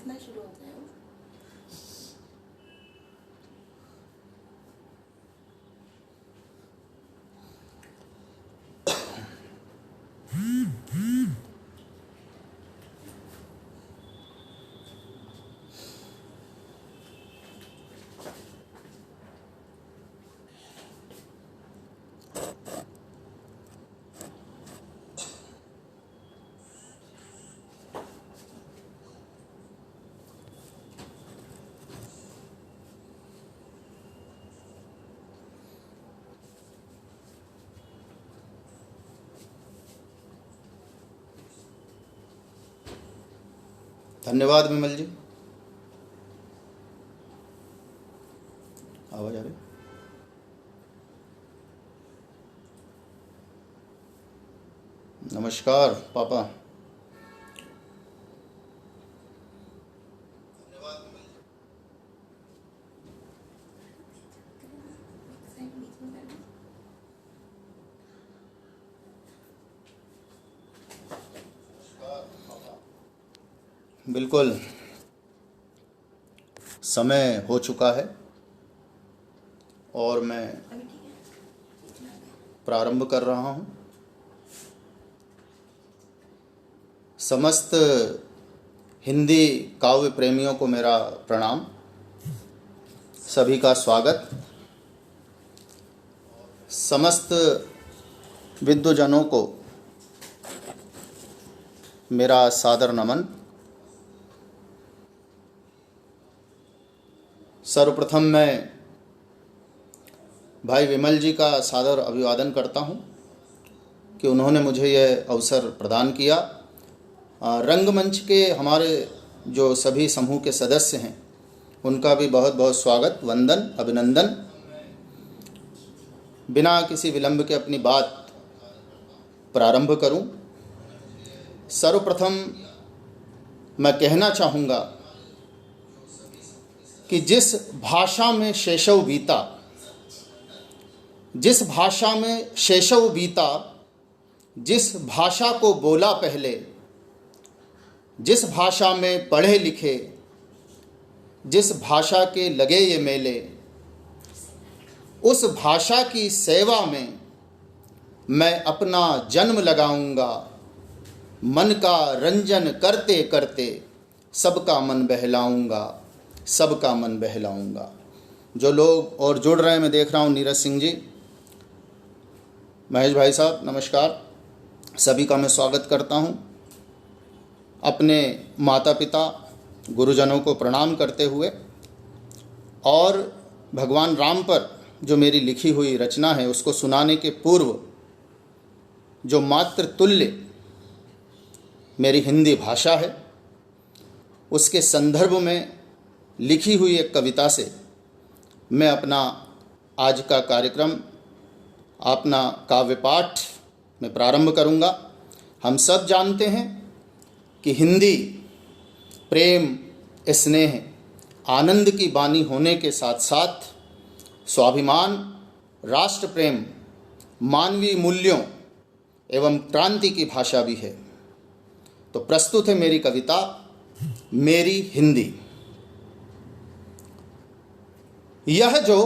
हंसना शुरू हो जाए वो। धन्यवाद विमल जी। आवाज आ रही? नमस्कार पापा। बिल्कुल समय हो चुका है और मैं प्रारंभ कर रहा हूँ। समस्त हिंदी काव्य प्रेमियों को मेरा प्रणाम, सभी का स्वागत। समस्त विद्वजनों को मेरा सादर नमन। सर्वप्रथम मैं भाई विमल जी का सादर अभिवादन करता हूं कि उन्होंने मुझे यह अवसर प्रदान किया। रंगमंच के हमारे जो सभी समूह के सदस्य हैं उनका भी बहुत बहुत स्वागत, वंदन, अभिनंदन। बिना किसी विलंब के अपनी बात प्रारंभ करूं। सर्वप्रथम मैं कहना चाहूँगा कि जिस भाषा में शैशव बीता, जिस भाषा में शैशव बीता, जिस भाषा को बोला पहले, जिस भाषा में पढ़े लिखे, जिस भाषा के लगे ये मेले, उस भाषा की सेवा में मैं अपना जन्म लगाऊंगा। मन का रंजन करते करते सबका मन बहलाऊंगा, सबका मन बहलाऊंगा। जो लोग और जुड़ रहे हैं, मैं देख रहा हूँ नीरज सिंह जी, महेश भाई साहब, नमस्कार। सभी का मैं स्वागत करता हूँ। अपने माता पिता गुरुजनों को प्रणाम करते हुए और भगवान राम पर जो मेरी लिखी हुई रचना है उसको सुनाने के पूर्व जो मातृ तुल्य मेरी हिंदी भाषा है उसके संदर्भ में लिखी हुई एक कविता से मैं अपना आज का कार्यक्रम, अपना काव्य पाठ में प्रारंभ करूंगा। हम सब जानते हैं कि हिंदी प्रेम, स्नेह, आनंद की वाणी होने के साथ साथ स्वाभिमान, राष्ट्र प्रेम, मानवीय मूल्यों एवं क्रांति की भाषा भी है। तो प्रस्तुत है मेरी कविता मेरी हिंदी। यह जो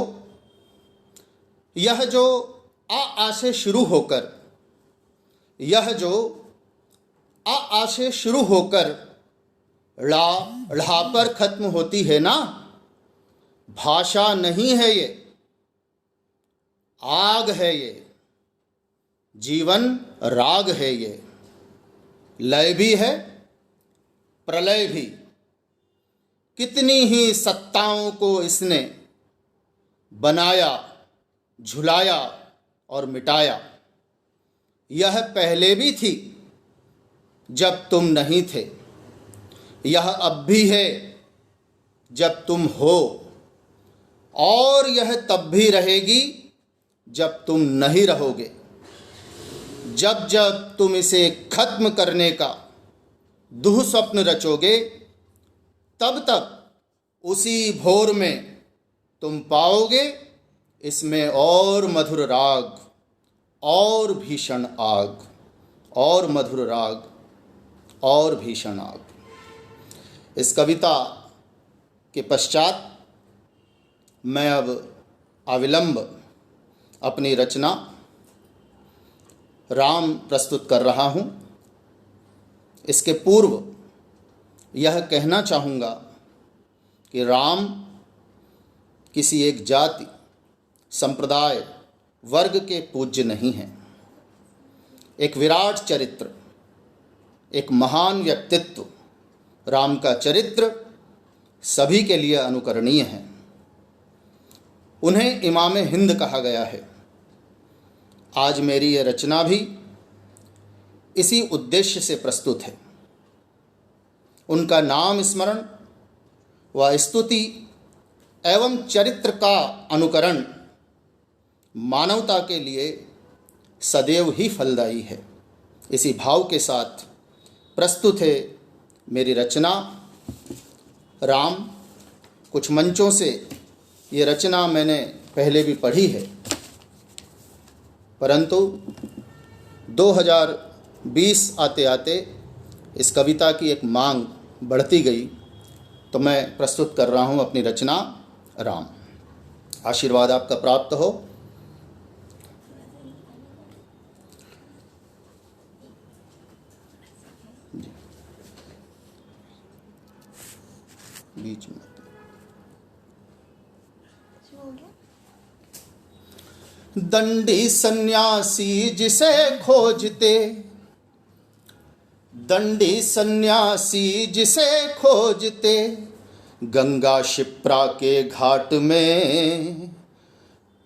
आ से शुरू होकर, यह जो आ से शुरू होकर ढ़ा पर खत्म होती है ना, भाषा नहीं है ये, आग है ये, जीवन राग है ये। लय भी है, प्रलय भी, कितनी ही सत्ताओं को इसने बनाया, झुलाया और मिटाया। यह पहले भी थी जब तुम नहीं थे, यह अब भी है जब तुम हो, और यह तब भी रहेगी जब तुम नहीं रहोगे। जब जब तुम इसे खत्म करने का दुह स्वप्न रचोगे, तब तब उसी भोर में तुम पाओगे इसमें और मधुर राग और भीषण आग, और मधुर राग और भीषण आग। इस कविता के पश्चात मैं अब अविलंब अपनी रचना राम प्रस्तुत कर रहा हूँ। इसके पूर्व यह कहना चाहूँगा कि राम किसी एक जाति, संप्रदाय, वर्ग के पूज्य नहीं हैं। एक विराट चरित्र, एक महान व्यक्तित्व, राम का चरित्र सभी के लिए अनुकरणीय है। उन्हें इमाम हिंद कहा गया है। आज मेरी यह रचना भी इसी उद्देश्य से प्रस्तुत है। उनका नाम स्मरण व स्तुति एवं चरित्र का अनुकरण मानवता के लिए सदैव ही फलदायी है। इसी भाव के साथ प्रस्तुत है मेरी रचना राम। कुछ मंचों से ये रचना मैंने पहले भी पढ़ी है, परंतु 2020 आते आते इस कविता की एक मांग बढ़ती गई, तो मैं प्रस्तुत कर रहा हूँ अपनी रचना राम। आशीर्वाद आपका प्राप्त हो। बीच में दंडी सन्यासी जिसे खोजते, दंडी सन्यासी जिसे खोजते, गंगा शिप्रा के घाट में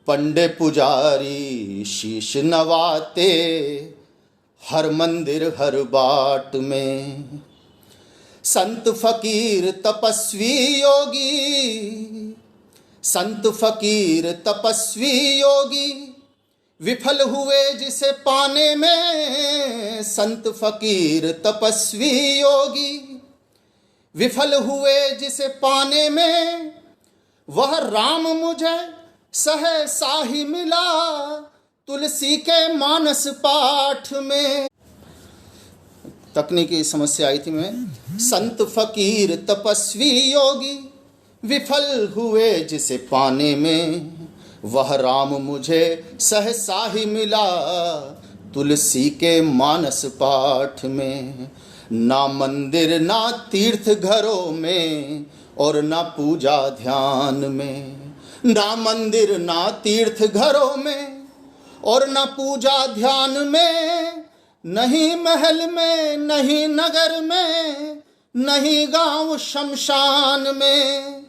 पंडे पुजारी शीश नवाते, हर मंदिर हर बाट में संत फकीर तपस्वी योगी, संत फकीर तपस्वी योगी विफल हुए जिसे पाने में, संत फकीर तपस्वी योगी विफल हुए जिसे पाने में, वह राम मुझे सहसा ही मिला तुलसी के मानस पाठ में। तकनीकी समस्या आई थी। मैं संत फकीर तपस्वी योगी विफल हुए जिसे पाने में, वह राम मुझे सहसा ही मिला तुलसी के मानस पाठ में। ना मंदिर ना तीर्थ घरों में और ना पूजा ध्यान में, ना मंदिर ना तीर्थ घरों में और ना पूजा ध्यान में, नहीं महल में नहीं नगर में नहीं गांव शमशान में।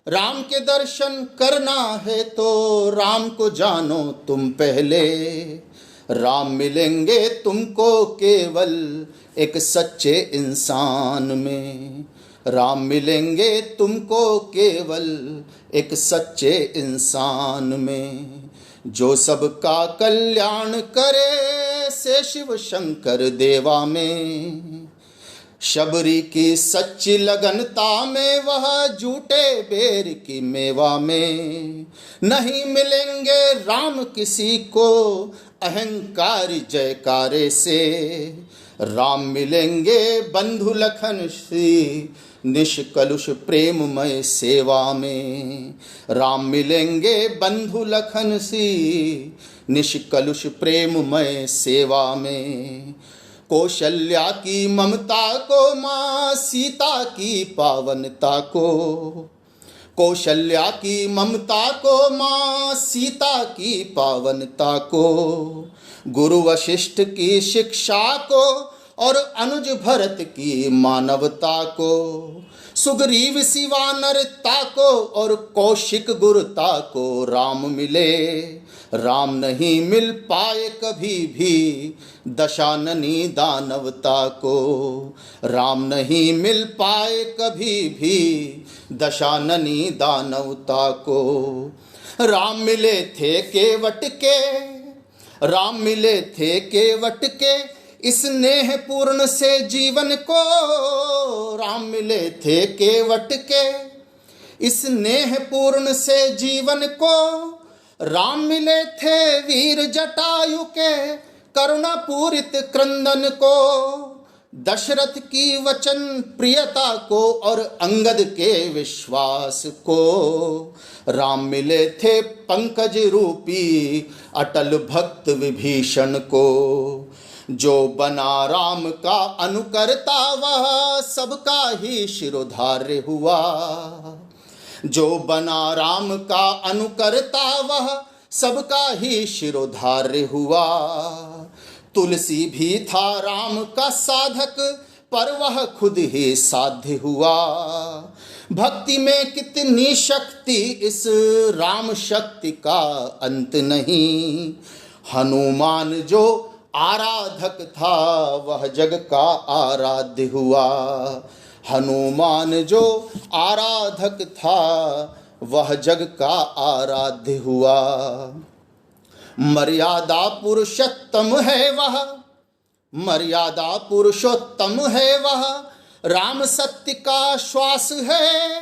राम के दर्शन करना है तो राम को जानो तुम पहले, राम मिलेंगे तुमको केवल एक सच्चे इंसान में, राम मिलेंगे तुमको केवल एक सच्चे इंसान में। जो सबका कल्याण करे से शिव शंकर देवा में, शबरी की सच्ची लगनता में वह झूठे बेर की मेवा में। नहीं मिलेंगे राम किसी को अहंकारी जयकारे से, राम मिलेंगे बंधु लखन श्री निष्कलुष प्रेममय सेवा में, राम मिलेंगे बंधु लखन श्री निष्कलुष प्रेममय सेवा में। कौशल्या की ममता को माँ सीता की पावनता को, कौशल्या की ममता को माँ सीता की पावनता को, गुरु वशिष्ठ की शिक्षा को और अनुज भरत की मानवता को, सुग्रीव शिवानरता को और कौशिक गुरुता को राम मिले। राम नहीं मिल पाए कभी भी दशाननी दानवता को, राम नहीं मिल पाए कभी भी दशाननी दानवता को। राम मिले थे केवट के, राम मिले थे केवट के इस नेह पूर्ण से जीवन को, राम मिले थे केवट के इस नेह पूर्ण से जीवन को। राम मिले थे वीर जटायु के करुणा पूरित क्रंदन को, दशरथ की वचन प्रियता को और अंगद के विश्वास को। राम मिले थे पंकज रूपी अटल भक्त विभीषण को। जो बना राम का अनुकर्ता वह सबका ही शिरोधार्य हुआ। जो बना राम का अनुकर्ता वह सबका ही शिरोधार्य हुआ। तुलसी भी था राम का साधक पर वह खुद ही साध्य हुआ। भक्ति में कितनी शक्ति इस राम शक्ति का अंत नहीं। हनुमान जो आराधक था वह जग का आराध्य हुआ। हनुमान जो आराधक था वह जग का आराध्य हुआ। मर्यादा पुरुषोत्तम है वह, मर्यादा पुरुषोत्तम है वह। राम सत्य का श्वास है,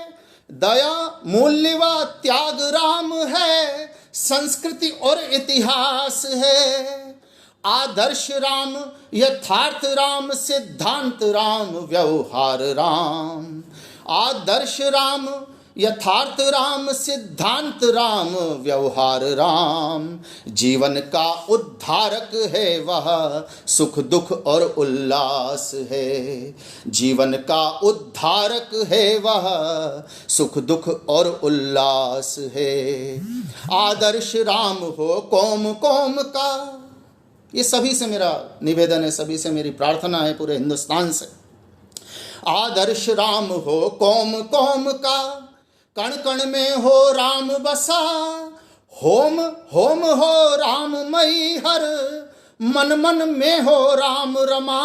दया मूल्य व त्याग राम है। संस्कृति और इतिहास है। आदर्श राम, यथार्थ राम, सिद्धांत राम, व्यवहार राम। आदर्श राम, यथार्थ राम, सिद्धांत राम, व्यवहार राम। जीवन का उद्धारक है वह, सुख दुख और उल्लास है। जीवन का उद्धारक है वह, सुख दुख और उल्लास है। आदर्श राम हो कौम कौम का। ये सभी से मेरा निवेदन है, सभी से मेरी प्रार्थना है, पूरे हिंदुस्तान से। आदर्श राम हो कौम कौम का, कण कण में हो राम बसा। होम होम हो राममयी हर, मन मन में हो राम रमा।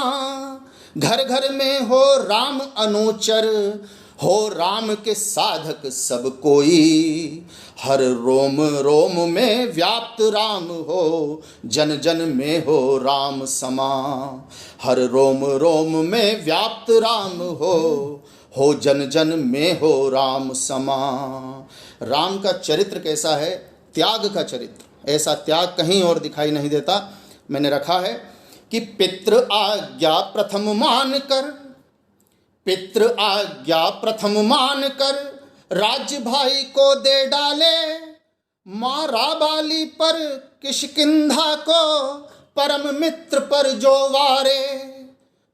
घर घर में हो राम अनुचर, हो राम के साधक सब कोई। हर रोम रोम में व्याप्त राम हो, जन जन में हो राम समा। हर रोम रोम में व्याप्त राम हो जन जन में हो राम समा। राम का चरित्र कैसा है? त्याग का चरित्र। ऐसा त्याग कहीं और दिखाई नहीं देता। मैंने रखा है कि पितृ आज्ञा प्रथम मान कर, पितृ आज्ञा प्रथम मान कर, राज्य भाई को दे डाले। मारा बाली पर किष्किंधा को, परम मित्र पर जो वारे।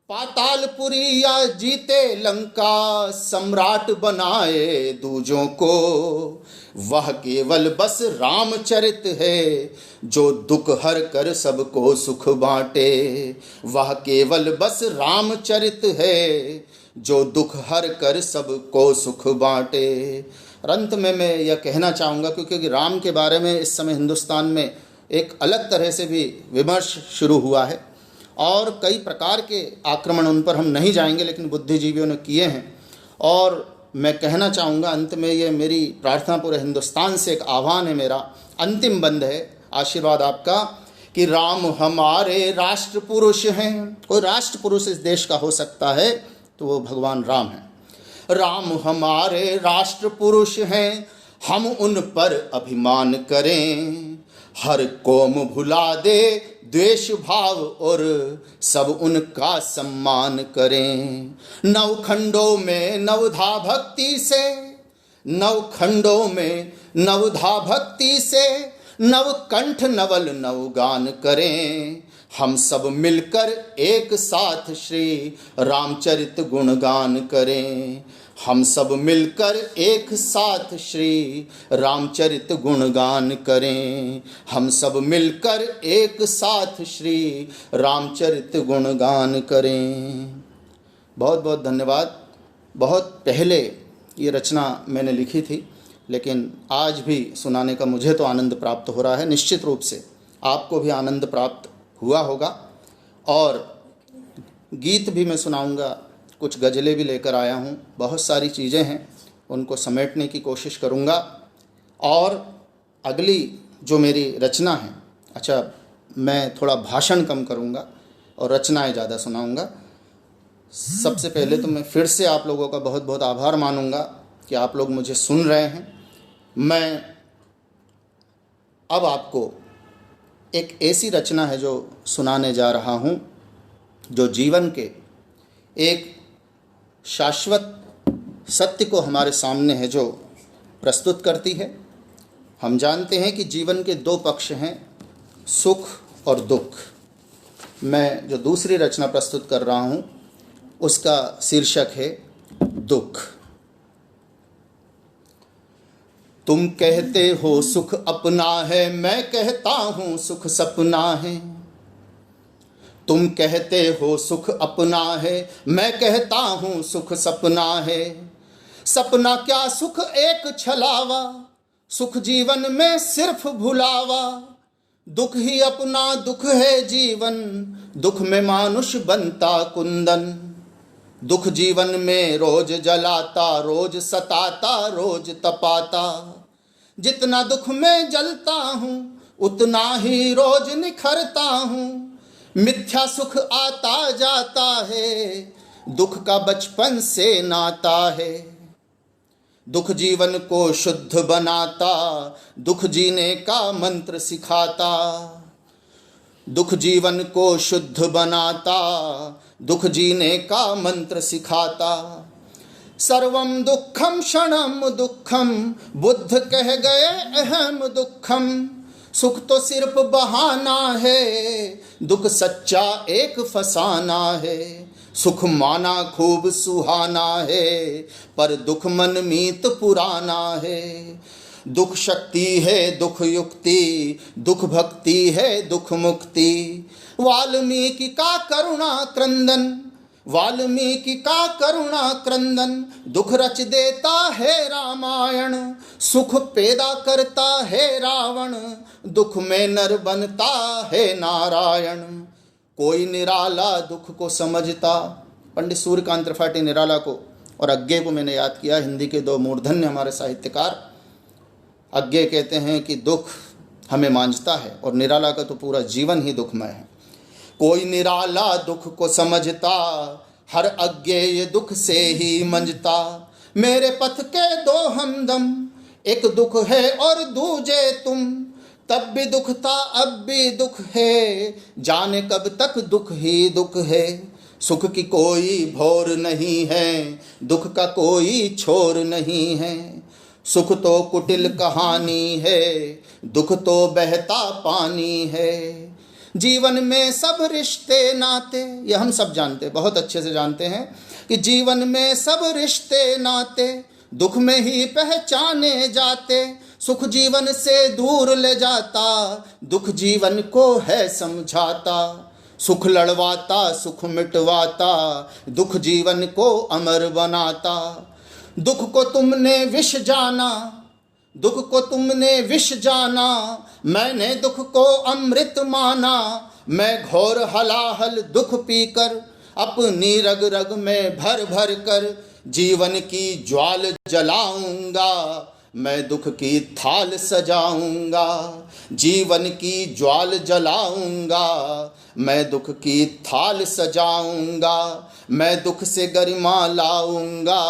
पातालपुरी या जीते लंका, सम्राट बनाए दूजों को। वह केवल बस रामचरित है, जो दुख हर कर सबको सुख बांटे। वह केवल बस रामचरित है, जो दुख हर कर सबको सुख बांटे। अंत में मैं यह कहना चाहूँगा, क्योंकि राम के बारे में इस समय हिंदुस्तान में एक अलग तरह से भी विमर्श शुरू हुआ है और कई प्रकार के आक्रमण, उन पर हम नहीं जाएंगे, लेकिन बुद्धिजीवियों ने किए हैं। और मैं कहना चाहूँगा अंत में, ये मेरी प्रार्थना पूरे हिंदुस्तान से एक आह्वान है, मेरा अंतिम बंद है, आशीर्वाद आपका, कि राम हमारे राष्ट्र पुरुष हैं। कोई राष्ट्र पुरुष इस देश का हो सकता है तो वो भगवान राम हैं। राम हमारे राष्ट्र पुरुष हैं, हम उन पर अभिमान करें। हर कौम भुला दे द्वेष भाव और सब उनका सम्मान करें। नव खंडों में नवधा भक्ति से, नव खंडों में नवधा भक्ति से, नव कंठ नवल नवगान करें। हम सब मिलकर एक साथ श्री रामचरित गुणगान करें। हम सब मिलकर एक साथ श्री रामचरित गुणगान करें। हम सब मिलकर एक साथ श्री रामचरित गुणगान करें। बहुत बहुत धन्यवाद। बहुत पहले ये रचना मैंने लिखी थी, लेकिन आज भी सुनाने का मुझे तो आनंद प्राप्त हो रहा है। निश्चित रूप से आपको भी आनंद प्राप्त हुआ होगा। और गीत भी मैं सुनाऊंगा, कुछ गज़लें भी लेकर आया हूँ, बहुत सारी चीज़ें हैं, उनको समेटने की कोशिश करूँगा। और अगली जो मेरी रचना है, अच्छा मैं थोड़ा भाषण कम करूँगा और रचनाएं ज़्यादा सुनाऊँगा। सबसे पहले तो मैं फिर से आप लोगों का बहुत बहुत आभार मानूँगा कि आप लोग मुझे सुन रहे हैं। मैं अब आपको एक ऐसी रचना है जो सुनाने जा रहा हूँ, जो जीवन के एक शाश्वत सत्य को हमारे सामने है जो प्रस्तुत करती है। हम जानते हैं कि जीवन के दो पक्ष हैं, सुख और दुख। मैं जो दूसरी रचना प्रस्तुत कर रहा हूँ उसका शीर्षक है दुख। तुम कहते हो सुख अपना है, मैं कहता हूँ सुख सपना है। तुम कहते हो सुख अपना है, मैं कहता हूँ सुख सपना है। सपना क्या सुख एक छलावा, सुख जीवन में सिर्फ भुलावा। दुख ही अपना दुख है जीवन, दुख में मानुष बनता कुंदन। दुख जीवन में रोज जलाता, रोज सताता, रोज तपाता। जितना दुख में जलता हूँ उतना ही रोज निखरता हूँ। मिथ्या सुख आता जाता है, दुख का बचपन से नाता है। दुख जीवन को शुद्ध बनाता, दुख जीने का मंत्र सिखाता। दुख जीवन को शुद्ध बनाता, दुख जीने का मंत्र सिखाता। सर्वम दुखम क्षणम दुखम, बुद्ध कह गए अहम दुखम। सुख तो सिर्फ बहाना है, दुख सच्चा एक फसाना है। सुख माना खूब सुहाना है, पर दुख मन मीत पुराना है। दुख शक्ति है दुख युक्ति, दुख भक्ति है दुख मुक्ति। वाल्मीकि का करुणा क्रंदन, वाल्मीकि का करुणा क्रंदन। दुख रच देता है रामायण, सुख पैदा करता है रावण। दुख में नर बनता है नारायण। कोई निराला दुख को समझता। पंडित सूर्यकांत त्रिपाठी निराला को और अज्ञे को मैंने याद किया। हिंदी के दो मूर्धन्य हमारे साहित्यकार। अज्ञे कहते हैं कि दुख हमें मांझता है और निराला का तो पूरा जीवन ही दुखमय है। कोई निराला दुख को समझता, हर अज्ञेय दुख से ही मंझता। मेरे पथ के दो हमदम, एक दुख है और दूजे तुम। तब भी दुख था अब भी दुख है, जाने कब तक दुख ही दुख है। सुख की कोई भोर नहीं है, दुख का कोई छोर नहीं है। सुख तो कुटिल कहानी है, दुख तो बहता पानी है। जीवन में सब रिश्ते नाते, ये हम सब जानते, बहुत अच्छे से जानते हैं कि जीवन में सब रिश्ते नाते दुख में ही पहचाने जाते। सुख जीवन से दूर ले जाता, दुख जीवन को है समझाता। सुख लड़वाता सुख मिटवाता, दुख जीवन को अमर बनाता। दुख को तुमने विष जाना, दुख को तुमने विष जाना। मैंने दुख को अमृत माना। मैं घोर हलाहल दुख पीकर, अपनी रग रग में भर भर कर जीवन की ज्वाल जलाऊंगा। मैं दुख की थाल सजाऊंगा, जीवन की ज्वाल जलाऊंगा। मैं दुख की थाल सजाऊंगा, मैं दुख से गरिमा लाऊंगा।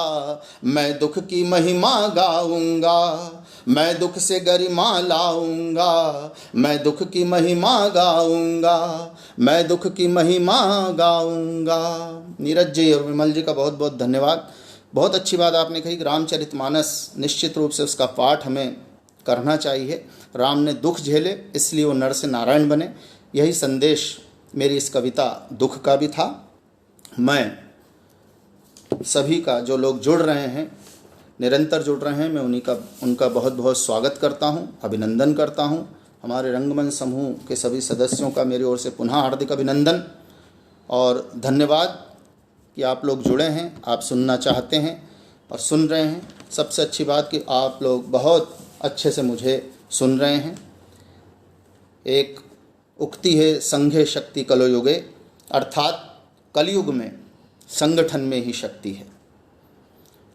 मैं दुख की महिमा गाऊंगा, मैं दुख से गरिमा लाऊंगा। मैं दुख की महिमा गाऊंगा, मैं दुख की महिमा गाऊंगा। नीरज जी और विमल जी का बहुत बहुत धन्यवाद। बहुत अच्छी बात आपने कही कि रामचरितमानस निश्चित रूप से उसका पाठ हमें करना चाहिए। राम ने दुख झेले इसलिए वो नर से नारायण बने। यही संदेश मेरी इस कविता दुख का भी था। मैं सभी का, जो लोग जुड़ रहे हैं, निरंतर जुड़ रहे हैं, मैं उनका बहुत बहुत स्वागत करता हूं, अभिनंदन करता हूं। हमारे रंगमंच समूह के सभी सदस्यों का मेरी ओर से पुनः हार्दिक अभिनंदन और धन्यवाद कि आप लोग जुड़े हैं, आप सुनना चाहते हैं और सुन रहे हैं। सबसे अच्छी बात कि आप लोग बहुत अच्छे से मुझे सुन रहे हैं। एक उक्ति है, संघे शक्ति कलो युगे, अर्थात कलयुग में संगठन में ही शक्ति है।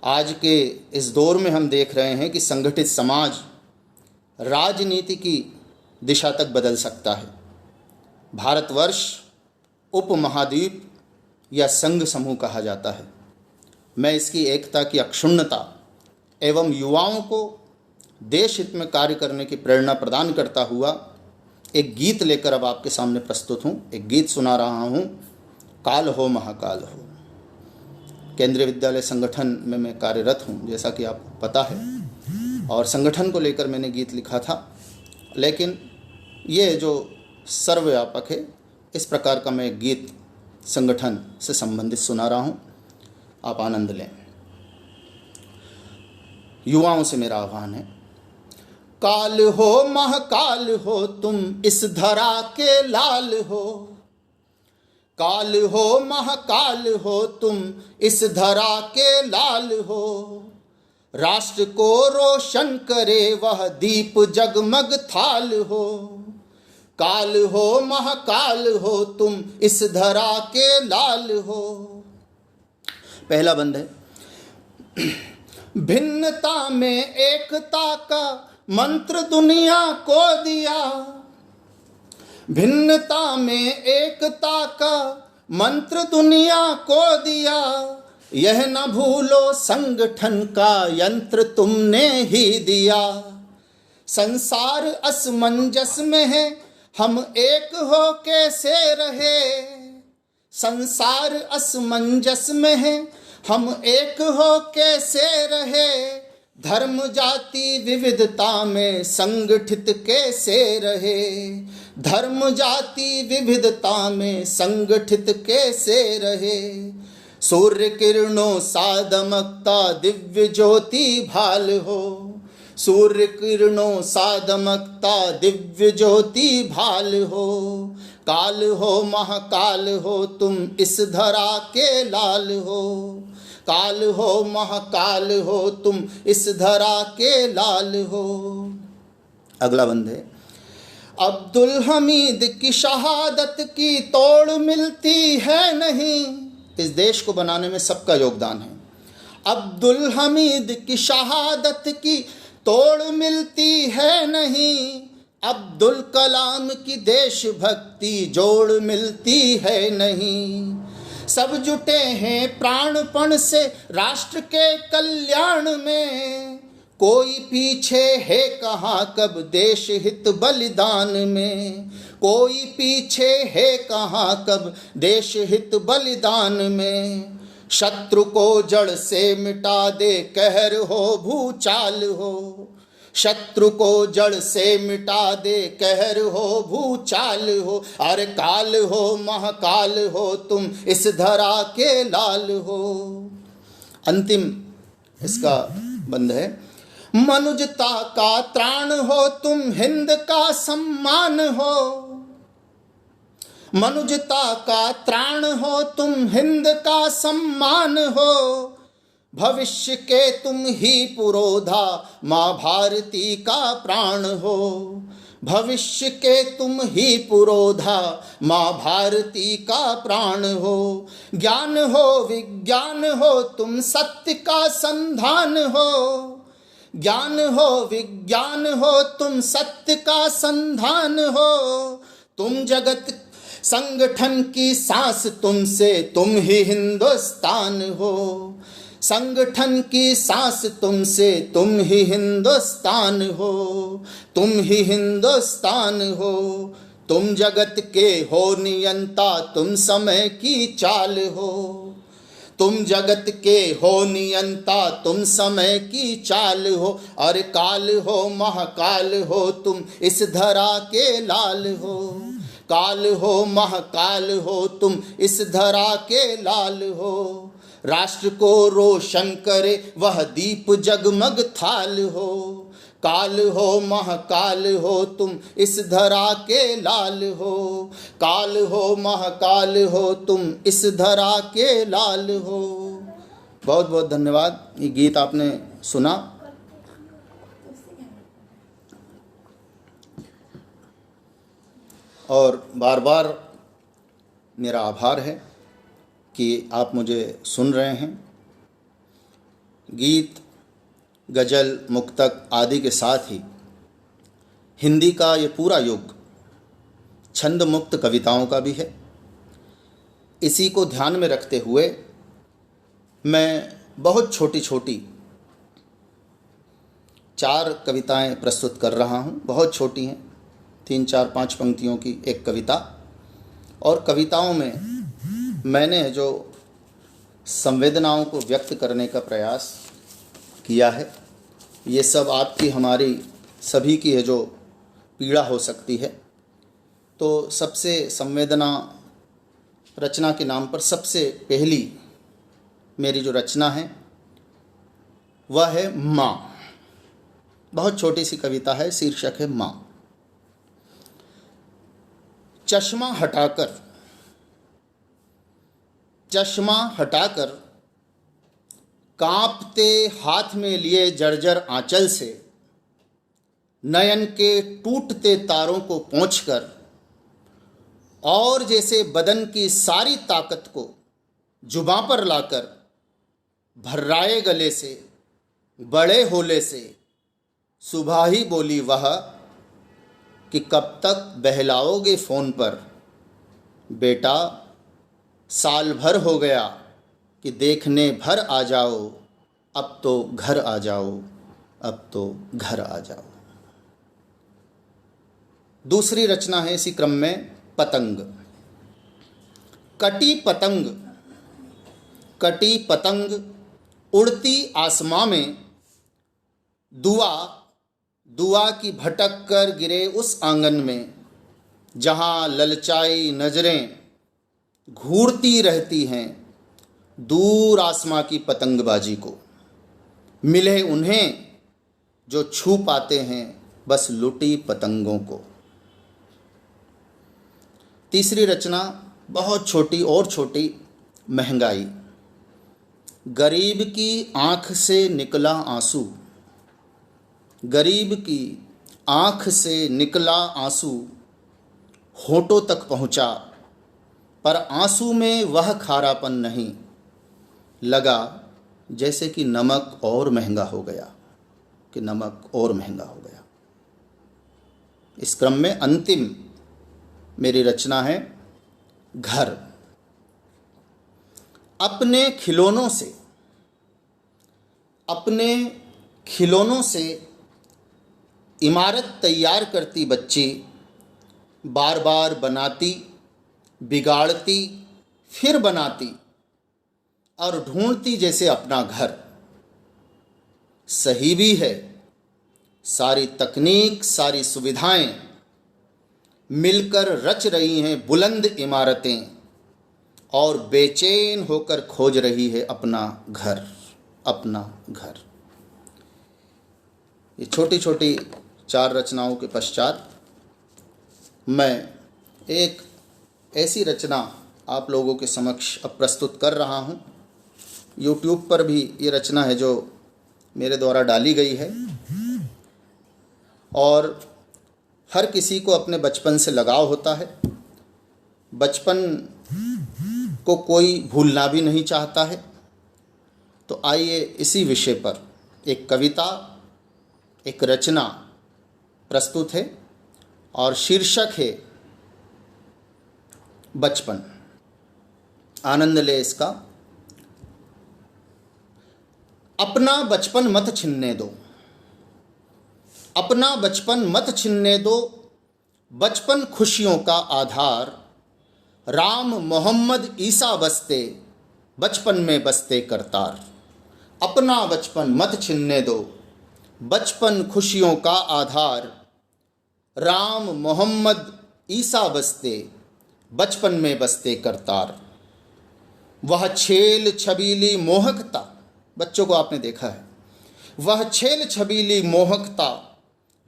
आज के इस दौर में हम देख रहे हैं कि संगठित समाज राजनीति की दिशा तक बदल सकता है। भारतवर्ष उपमहाद्वीप या संघ समूह कहा जाता है। मैं इसकी एकता की अक्षुण्णता एवं युवाओं को देश हित में कार्य करने की प्रेरणा प्रदान करता हुआ एक गीत लेकर अब आपके सामने प्रस्तुत हूँ। एक गीत सुना रहा हूँ, काल हो महाकाल हो। केंद्रीय विद्यालय संगठन में मैं कार्यरत हूँ, जैसा कि आपको पता है, और संगठन को लेकर मैंने गीत लिखा था। लेकिन ये जो सर्वव्यापक है, इस प्रकार का मैं गीत संगठन से संबंधित सुना रहा हूँ, आप आनंद लें। युवाओं से मेरा आह्वान है, काल हो महाकाल हो तुम इस धरा के लाल हो, काल हो महाकाल हो तुम इस धरा के लाल हो, राष्ट्र को रोशन करे वह दीप जगमग थाल हो, काल हो महाकाल हो तुम इस धरा के लाल हो। पहला बंद है, भिन्नता में एकता का मंत्र दुनिया को दिया, भिन्नता में एकता का मंत्र दुनिया को दिया, यह न भूलो संगठन का यंत्र तुमने ही दिया, संसार असमंजस में है हम एक हो कैसे रहे, संसार असमंजस में है हम एक हो कैसे रहे, धर्म जाति विविधता में संगठित कैसे रहे, धर्म जाति विविधता में संगठित कैसे रहे, सूर्य किरणों सा दमकता दिव्य ज्योति भाल हो, सूर्य किरणों सा दमकता दिव्य ज्योति भाल हो, काल हो महाकाल हो तुम इस धरा के लाल हो, काल हो महाकाल हो तुम इस धरा के लाल हो। अगला बंद है, अब्दुल हमीद की शहादत की तोड़ मिलती है नहीं, इस देश को बनाने में सबका योगदान है, अब्दुल हमीद की शहादत की तोड़ मिलती है नहीं, अब्दुल कलाम की देशभक्ति जोड़ मिलती है नहीं, सब जुटे हैं प्राणपण से राष्ट्र के कल्याण में, कोई पीछे है कहाँ कब देश हित बलिदान में, कोई पीछे है कहाँ कब देश हित बलिदान में, शत्रु को जड़ से मिटा दे कहर हो भूचाल हो, शत्रु को जड़ से मिटा दे कहर हो भूचाल हो, अरे काल हो महाकाल हो तुम इस धरा के लाल हो। अंतिम इसका बंद है, मनुजता का त्राण हो तुम हिंद का सम्मान हो, मनुजता का त्राण हो तुम हिंद का सम्मान हो, भविष्य के तुम ही पुरोधा माँ भारती का प्राण हो, भविष्य के तुम ही पुरोधा माँ भारती का प्राण हो, ज्ञान हो विज्ञान हो तुम सत्य का संधान हो, ज्ञान हो विज्ञान हो तुम सत्य का संधान हो, तुम जगत संगठन की सांस तुमसे तुम ही हिंदुस्तान हो, संगठन की सांस तुमसे तुम ही हिंदुस्तान हो, तुम ही हिंदुस्तान हो, तुम जगत के हो नियंता तुम समय की चाल हो, तुम जगत के हो नियंता तुम समय की चाल हो, और काल हो महाकाल हो तुम इस धरा के लाल हो, काल हो महाकाल हो तुम इस धरा के लाल हो, राष्ट्र को रोशन करे वह दीप जगमग थाल हो, काल हो महाकाल हो तुम इस धरा के लाल हो, काल हो महाकाल हो तुम इस धरा के लाल हो। बहुत बहुत धन्यवाद। ये गीत आपने सुना। और बार बार मेरा आभार है कि आप मुझे सुन रहे हैं। गीत, गज़ल, मुक्तक आदि के साथ ही हिंदी का ये पूरा युग छंद मुक्त कविताओं का भी है। इसी को ध्यान में रखते हुए मैं बहुत छोटी छोटी 4 कविताएं प्रस्तुत कर रहा हूं। बहुत छोटी हैं, 3, 4, 5 पंक्तियों की एक कविता। और कविताओं में मैंने जो संवेदनाओं को व्यक्त करने का प्रयास किया है। ये सब आपकी हमारी सभी की है जो पीड़ा हो सकती है। तो सबसे संवेदना रचना के नाम पर सबसे पहली मेरी जो रचना है वह है माँ। बहुत छोटी सी कविता है, शीर्षक है माँ। चश्मा हटाकर कांपते हाथ में लिए जर्जर आंचल से नयन के टूटते तारों को पोंछकर और जैसे बदन की सारी ताकत को जुबां पर लाकर भर्राए गले से बड़े होले से सुबह ही बोली वह कि कब तक बहलाओगे फ़ोन पर बेटा, साल भर हो गया कि देखने भर आ जाओ, अब तो घर आ जाओ, अब तो घर आ जाओ। दूसरी रचना है इसी क्रम में पतंग। कटी पतंग उड़ती आसमां में दुआ की भटक कर गिरे उस आंगन में जहां ललचाई नजरें घूरती रहती हैं दूर आसमां की पतंगबाजी को। मिले उन्हें जो छू पाते हैं बस लुटी पतंगों को। तीसरी रचना बहुत छोटी और छोटी, महंगाई। गरीब की आंख से निकला आंसू, गरीब की आंख से निकला आंसू होठों तक पहुंचा, पर आंसू में वह खारापन नहीं, लगा जैसे कि नमक और महंगा हो गया, कि नमक और महंगा हो गया। इस क्रम में अंतिम मेरी रचना है घर। अपने खिलौनों से इमारत तैयार करती बच्ची बार बार बनाती, बिगाड़ती, फिर बनाती और ढूंढती जैसे अपना घर। सही भी है, सारी तकनीक, सारी सुविधाएं मिलकर रच रही हैं बुलंद इमारतें और बेचैन होकर खोज रही है अपना घर, अपना घर। ये छोटी छोटी 4 रचनाओं के पश्चात मैं एक ऐसी रचना आप लोगों के समक्ष अब प्रस्तुत कर रहा हूँ। YouTube पर भी ये रचना है जो मेरे द्वारा डाली गई है और हर किसी को अपने बचपन से लगाव होता है। बचपन को कोई भूलना भी नहीं चाहता है। तो आइए इसी विषय पर एक कविता, एक रचना प्रस्तुत है और शीर्षक है बचपन। आनंद ले इसका। अपना बचपन मत छिनने दो, अपना बचपन मत छिनने दो, बचपन खुशियों का आधार। राम मोहम्मद ईसा बसते, बचपन में बसते करतार। अपना बचपन मत छिनने दो, बचपन खुशियों का आधार। राम मोहम्मद ईसा बसते, बचपन में बसते करतार। वह छेल छबीली मोहकता, बच्चों को आपने देखा है, वह छेल छबीली मोहकता,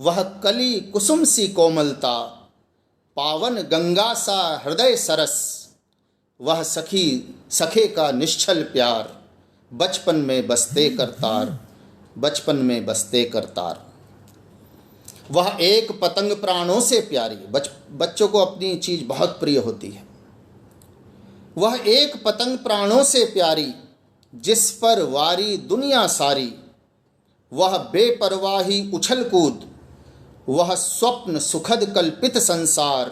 वह कली कुसुम सी कोमलता। पावन गंगा सा हृदय सरस, वह सखे का निश्चल प्यार। बचपन में बसते करतार, बचपन में बसते करतार। वह एक पतंग प्राणों से प्यारी, बच्चों को अपनी चीज़ बहुत प्रिय होती है। वह एक पतंग प्राणों से प्यारी, जिस पर वारी दुनिया सारी। वह बेपरवाही उछल कूद, वह स्वप्न सुखद कल्पित संसार।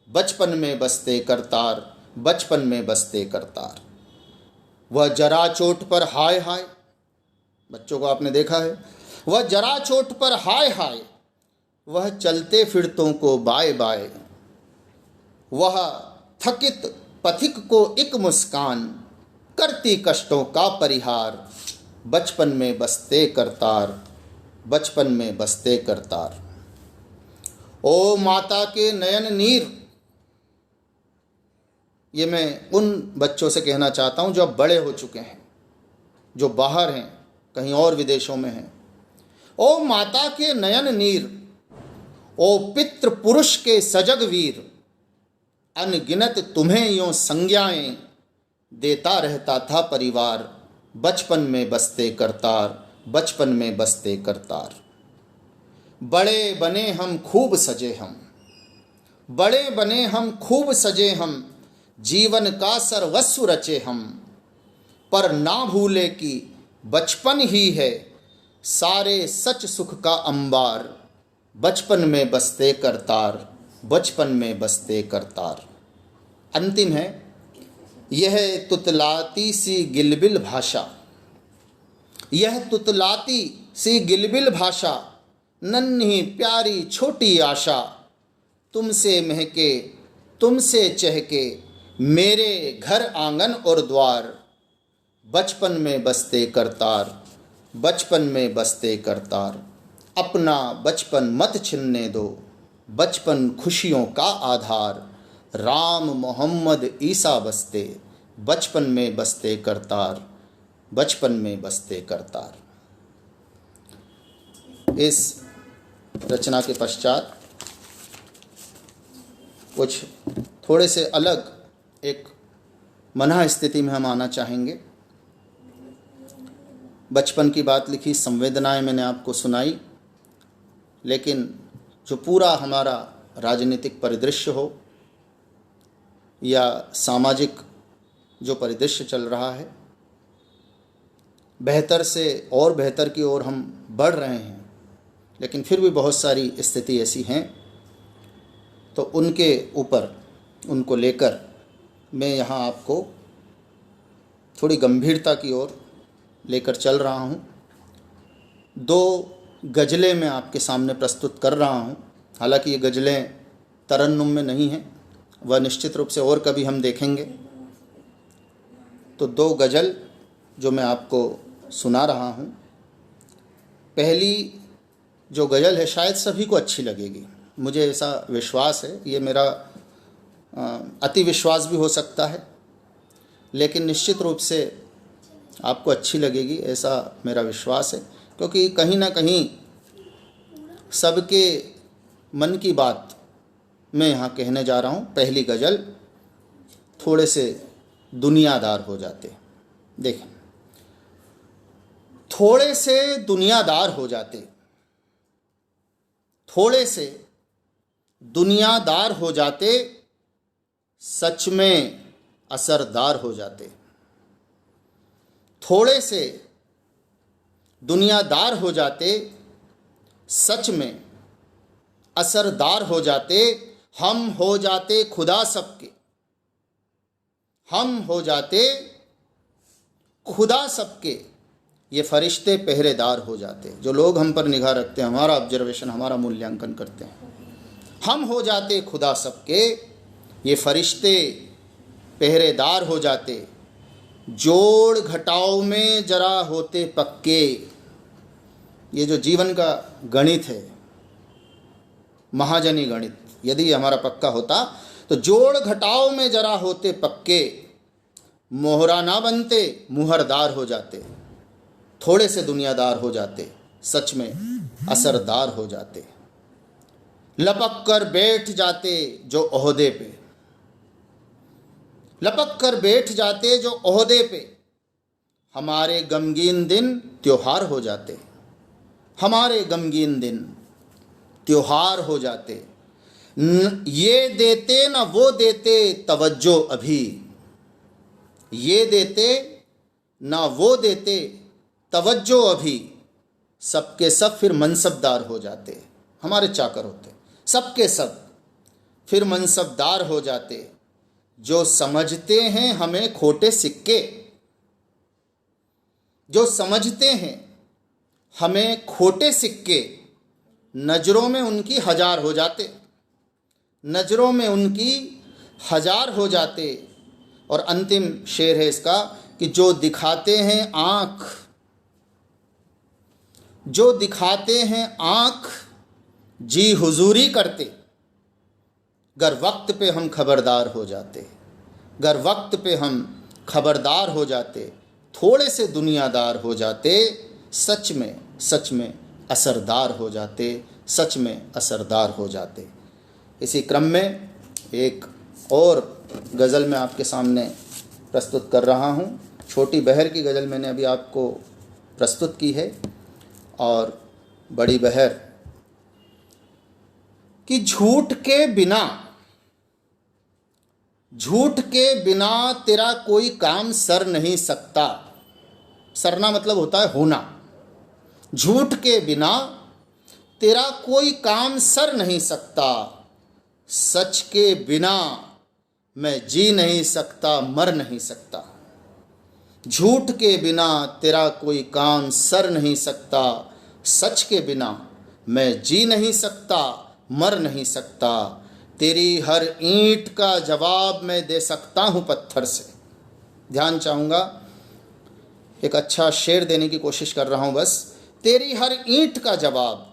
बचपन में बसते करतार, बचपन में बसते करतार। वह जरा चोट पर हाय हाय, बच्चों को आपने देखा है, वह जरा चोट पर हाय हाय। वह चलते फिरतों को बाय बाय, वह थकित पथिक को एक मुस्कान। करती कष्टों का परिहार, बचपन में बसते करतार, बचपन में बसते करतार। ओ माता के नयन नीर, ये मैं उन बच्चों से कहना चाहता हूँ जो अब बड़े हो चुके हैं, जो बाहर हैं, कहीं और विदेशों में हैं। ओ माता के नयन नीर, ओ पितृ पुरुष के सजग वीर, अनगिनत तुम्हें यों संज्ञाएं देता रहता था परिवार, बचपन में बसते करतार, बचपन में बसते करतार। बड़े बने हम खूब सजे हम, बड़े बने हम खूब सजे हम, जीवन का सर्वस्व रचे हम, पर ना भूले कि बचपन ही है सारे सच सुख का अंबार, बचपन में बसते करतार, बचपन में बसते करतार। अंतिम है, यह तुतलाती सी गिलबिल भाषा, यह तुतलाती सी गिलबिल भाषा, नन्ही प्यारी छोटी आशा, तुमसे महके तुमसे चहके मेरे घर आंगन और द्वार, बचपन में बसते करतार, बचपन में बसते करतार। अपना बचपन मत छिनने दो, बचपन खुशियों का आधार, राम मोहम्मद ईसा बसते, बचपन में बसते करतार, बचपन में बसते करतार। इस रचना के पश्चात कुछ थोड़े से अलग एक मना स्थिति में हम आना चाहेंगे। बचपन की बात लिखी, संवेदनाएं मैंने आपको सुनाई, लेकिन जो पूरा हमारा राजनीतिक परिदृश्य हो या सामाजिक जो परिदृश्य चल रहा है, बेहतर से और बेहतर की ओर हम बढ़ रहे हैं, लेकिन फिर भी बहुत सारी स्थिति ऐसी हैं, तो उनके ऊपर, उनको लेकर मैं यहाँ आपको थोड़ी गंभीरता की ओर लेकर चल रहा हूँ। दो गज़लें मैं आपके सामने प्रस्तुत कर रहा हूँ। हालांकि ये गज़लें तरन्नुम में नहीं हैं, वह निश्चित रूप से और कभी हम देखेंगे। तो दो गज़ल जो मैं आपको सुना रहा हूँ, पहली जो गज़ल है शायद सभी को अच्छी लगेगी, मुझे ऐसा विश्वास है। ये मेरा अति विश्वास भी हो सकता है, लेकिन निश्चित रूप से आपको अच्छी लगेगी, ऐसा मेरा विश्वास है, क्योंकि कहीं ना कहीं सबके मन की बात मैं यहाँ कहने जा रहा हूँ। पहली गज़ल, थोड़े से दुनियादार हो जाते। देखें, थोड़े से दुनियादार हो जाते, थोड़े से दुनियादार हो जाते, सच में असरदार हो जाते। थोड़े से दुनियादार हो जाते, सच में असरदार हो जाते, हम हो जाते खुदा सबके, हम हो जाते खुदा सबके, ये फरिश्ते पहरेदार हो जाते। जो लोग हम पर निगाह रखते हैं, हमारा ऑब्जर्वेशन, हमारा मूल्यांकन करते हैं, हम हो जाते खुदा सबके, ये फरिश्ते पहरेदार हो जाते। जोड़ घटाव में जरा होते पक्के, ये जो जीवन का गणित है, महाजनी गणित, यदि हमारा पक्का होता तो जोड़ घटाव में जरा होते पक्के, मोहरा ना बनते मुहरदार हो जाते। थोड़े से दुनियादार हो जाते, सच में असरदार हो जाते। लपक कर बैठ जाते जो ओहदे पे, लपक कर बैठ जाते जो ओहदे पे, हमारे गमगीन दिन त्योहार हो जाते, हमारे गमगीन दिन त्योहार हो जाते। ये देते न वो देते तवज्जो अभी, ये देते ना वो देते तवज्जो अभी, सबके सब फिर मनसबदार हो जाते। हमारे चाकर होते, सबके सब फिर मनसबदार हो जाते। जो समझते हैं हमें खोटे सिक्के, जो समझते हैं हमें खोटे सिक्के, नज़रों में उनकी हजार हो जाते, नज़रों में उनकी हजार हो जाते। और अंतिम शेर है इसका, कि जो दिखाते हैं आँख, जो दिखाते हैं आँख, जी हुजूरी करते, गर वक्त पे हम खबरदार हो जाते, गर वक्त पे हम खबरदार हो जाते, थोड़े से दुनियादार हो जाते, सच में असरदार हो जाते, सच में असरदार हो जाते। इसी क्रम में एक और गज़ल मैं आपके सामने प्रस्तुत कर रहा हूँ। छोटी बहर की गज़ल मैंने अभी आपको प्रस्तुत की है। और बड़ी बहर कि झूठ के बिना तेरा कोई काम सर नहीं सकता। सरना मतलब होता है होना। झूठ के बिना तेरा कोई काम सर नहीं सकता, सच के बिना मैं जी नहीं सकता, मर नहीं सकता। झूठ के बिना तेरा कोई काम सर नहीं सकता, सच के बिना मैं जी नहीं सकता, मर नहीं सकता। तेरी हर ईंट का जवाब मैं दे सकता हूँ पत्थर से। ध्यान चाहूँगा, एक अच्छा शेर देने की कोशिश कर रहा हूँ बस। तेरी हर ईंट का जवाब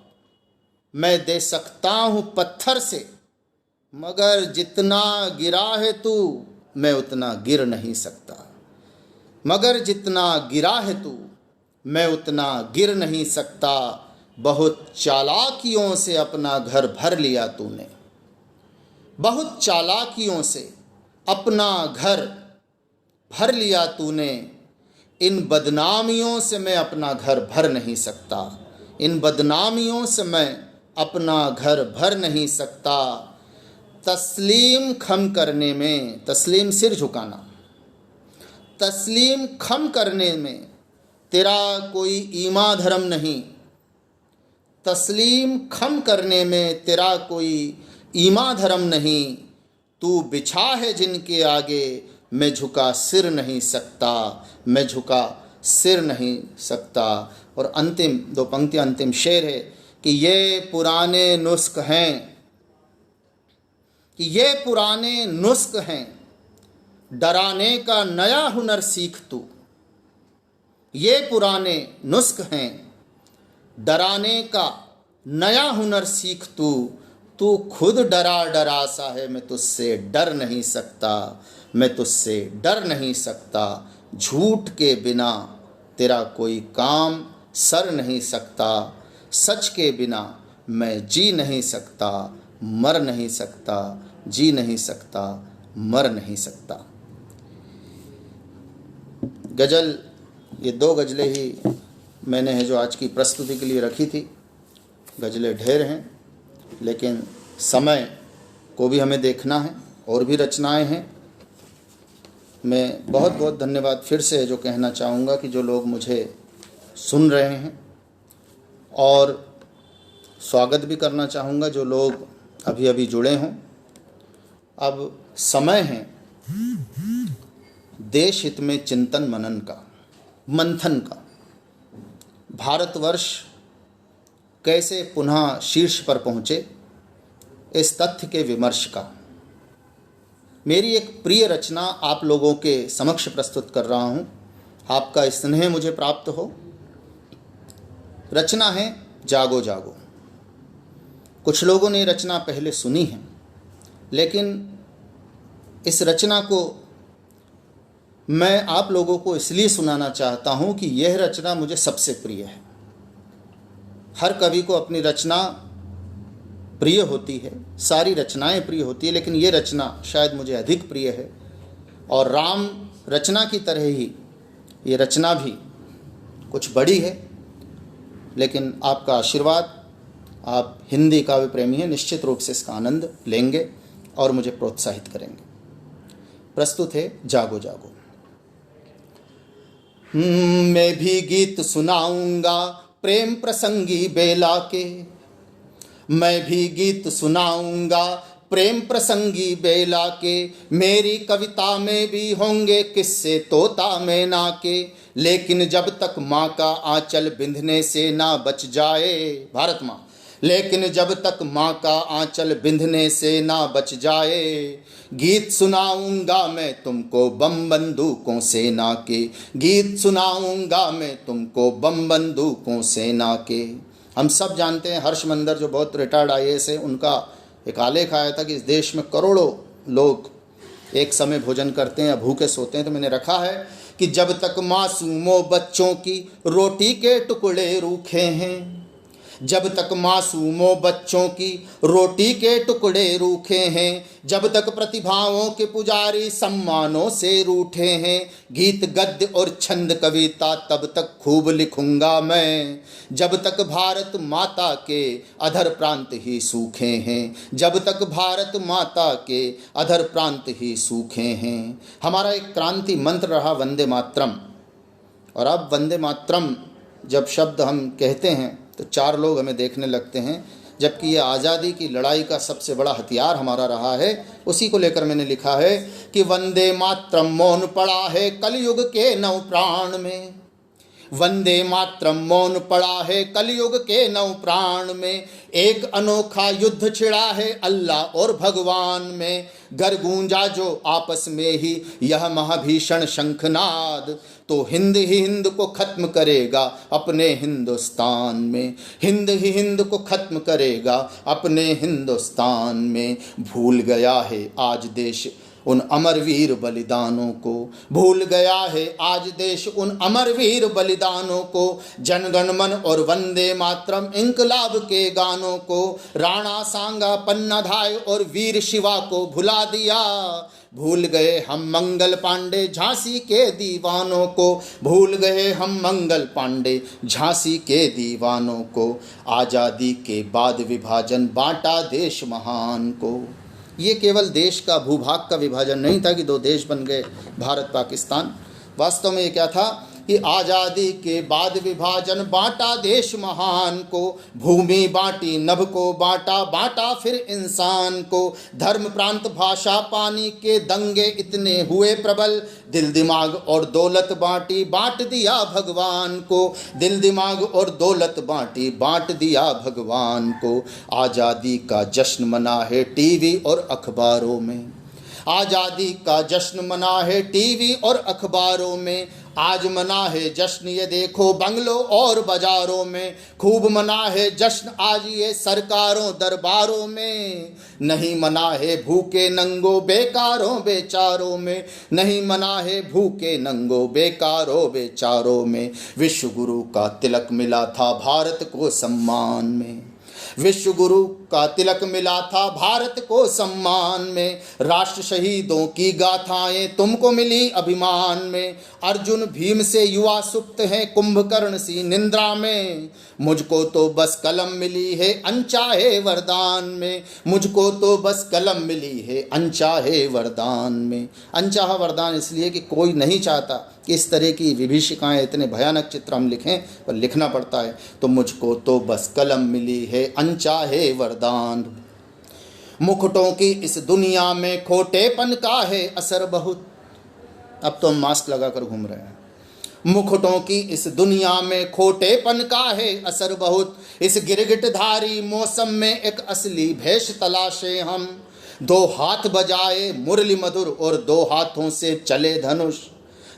मैं दे सकता हूँ पत्थर से, मगर जितना गिरा है तू मैं उतना गिर नहीं सकता। मगर जितना गिरा है तू मैं उतना गिर नहीं सकता। बहुत चालाकियों से अपना घर भर लिया तूने, बहुत चालाकियों से अपना घर भर लिया तूने। इन बदनामियों से मैं अपना घर भर नहीं सकता, इन बदनामियों से मैं अपना घर भर नहीं सकता। तस्लीम खम करने में, तस्लीम सिर झुकाना, तस्लीम खम करने में तेरा कोई ईमा धर्म नहीं। तस्लीम खम करने में तेरा कोई ईमा धर्म नहीं। तू बिछा है जिनके आगे मैं झुका सिर नहीं सकता, मैं झुका सिर नहीं सकता। और अंतिम दो पंक्तियाँ, अंतिम शेर है कि ये पुराने नुस्ख हैं, कि ये पुराने नुस्ख हैं, डराने का नया हुनर सीख तू। ये पुराने नुस्ख हैं, डराने का नया हुनर सीख तू। तू खुद डरा डरा सा है, मैं तुझसे डर नहीं सकता, मैं तुझसे डर नहीं सकता। झूठ के बिना तेरा कोई काम सर नहीं सकता, सच के बिना मैं जी नहीं सकता, मर नहीं सकता, जी नहीं सकता, मर नहीं सकता। गज़ल, ये दो गज़लें ही मैंने है जो आज की प्रस्तुति के लिए रखी थी। गज़लें ढेर हैं, लेकिन समय को भी हमें देखना है, और भी रचनाएं हैं। मैं बहुत बहुत धन्यवाद फिर से जो कहना चाहूँगा कि जो लोग मुझे सुन रहे हैं, और स्वागत भी करना चाहूँगा जो लोग अभी अभी जुड़े हों। अब समय है देश हित में चिंतन मनन का, मंथन का। भारतवर्ष कैसे पुनः शीर्ष पर पहुँचे, इस तथ्य के विमर्श का। मेरी एक प्रिय रचना आप लोगों के समक्ष प्रस्तुत कर रहा हूँ। आपका स्नेह मुझे प्राप्त हो। रचना है जागो जागो। कुछ लोगों ने रचना पहले सुनी है, लेकिन इस रचना को मैं आप लोगों को इसलिए सुनाना चाहता हूँ कि यह रचना मुझे सबसे प्रिय है। हर कवि को अपनी रचना प्रिय होती है, सारी रचनाएं प्रिय होती है, लेकिन ये रचना शायद मुझे अधिक प्रिय है। और राम रचना की तरह ही ये रचना भी कुछ बड़ी है, लेकिन आपका आशीर्वाद, आप हिंदी काव्य प्रेमी हैं, निश्चित रूप से इसका आनंद लेंगे और मुझे प्रोत्साहित करेंगे। प्रस्तुत है जागो जागो। मैं भी गीत सुनाऊंगा प्रेम प्रसंगी बेला के, मैं भी गीत सुनाऊंगा प्रेम प्रसंगी बेला के। मेरी कविता में भी होंगे किस्से तोता मैना के, लेकिन जब तक माँ का आंचल बिंधने से ना बच जाए, भारत माँ, लेकिन जब तक माँ का आंचल बिंधने से ना बच जाए, गीत सुनाऊंगा मैं तुमको बम बंदूकों सेना के, गीत सुनाऊंगा मैं तुमको बम बंदूकों सेना के। हम सब जानते हैं, हर्ष मंदर जो बहुत रिटायर्ड IAS है, उनका एक आलेख आया था कि इस देश में करोड़ों लोग एक समय भोजन करते हैं या भूखे सोते हैं। तो मैंने रखा है कि जब तक मासूमों बच्चों की रोटी के टुकड़े रूखे हैं, जब तक मासूमों बच्चों की रोटी के टुकड़े रूखे हैं, जब तक प्रतिभाओं के पुजारी सम्मानों से रूठे हैं, गीत गद्य और छंद कविता तब तक खूब लिखूंगा मैं, जब तक भारत माता के अधर प्रांत ही सूखे हैं, जब तक भारत माता के अधर प्रांत ही सूखे हैं। हमारा एक क्रांति मंत्र रहा वंदे मातरम। और अब वंदे मातरम जब शब्द हम कहते हैं तो 4 लोग हमें देखने लगते हैं, जबकि ये आज़ादी की लड़ाई का सबसे बड़ा हथियार हमारा रहा है। उसी को लेकर मैंने लिखा है कि वंदे मातरम मौन पड़ा है कलयुग के नव प्राण में, वंदे मातरम मौन पड़ा है कलयुग के नव प्राण में, एक अनोखा युद्ध छिड़ा है अल्लाह और भगवान में, गर गूंजा जो आपस में ही यह महाभीषण शंखनाद, तो हिंद ही हिंद को खत्म करेगा अपने हिंदुस्तान में, हिंद ही हिंद को खत्म करेगा अपने हिंदुस्तान में। भूल गया है आज देश उन अमर वीर बलिदानों को, भूल गया है आज देश उन अमर वीर बलिदानों को, जनगण मन और वंदे मातरम इंकलाब के गानों को, राणा सांगा पन्नाधाय और वीर शिवा को भुला दिया, भूल गए हम मंगल पांडे झांसी के दीवानों को, भूल गए हम मंगल पांडे झांसी के दीवानों को, आज़ादी के बाद विभाजन बांटा देश महान को। ये केवल देश का भूभाग का विभाजन नहीं था कि 2 देश बन गए भारत पाकिस्तान। वास्तव में ये क्या था कि आज़ादी के बाद विभाजन बांटा देश महान को, भूमि बांटी नभ को बांटा, बांटा फिर इंसान को, धर्म प्रांत भाषा पानी के दंगे इतने हुए प्रबल, दिल दिमाग और दौलत बांटी बांट दिया भगवान को, दिल दिमाग और दौलत बांटी बांट दिया भगवान को। आज़ादी का जश्न मना है टीवी और अखबारों में, आज़ादी का जश्न मना है टीवी और अखबारों में, आज मना है जश्न ये देखो बंगलों और बाजारों में, खूब मना है जश्न आज ये सरकारों दरबारों में, नहीं मना है भूखे नंगों बेकारों बेचारों में, नहीं मना है भूखे नंगों बेकारों बेचारों में। विश्व गुरु का तिलक मिला था भारत को सम्मान में, विश्व गुरु का तिलक मिला था भारत को सम्मान में, राष्ट्र शहीदों की गाथाएं तुमको मिली अभिमान में, अर्जुन भीम से युवा सुप्त हैं कुंभकर्ण सी निंद्रा में, मुझको तो बस कलम मिली है अनचाहे वरदान में, मुझको तो बस कलम मिली है अनचाहे वरदान में। अनचाहा वरदान इसलिए कि कोई नहीं चाहता कि इस तरह की विभीषिकाएं इतने भयानक चित्र हम लिखें, पर लिखना पड़ता है। तो मुझको तो बस कलम मिली है अनचाहे वरदान, मुकुटों की इस दुनिया में खोटेपन का है असर बहुत। अब तो हम मास्क लगाकर घूम रहे हैं। मुकुटों की इस दुनिया में खोटेपन का है असर बहुत, इस गिरगिटधारी मौसम में एक असली भेष तलाशे हम, 2 हाथ बजाए मुरली मधुर और 2 हाथों से चले धनुष,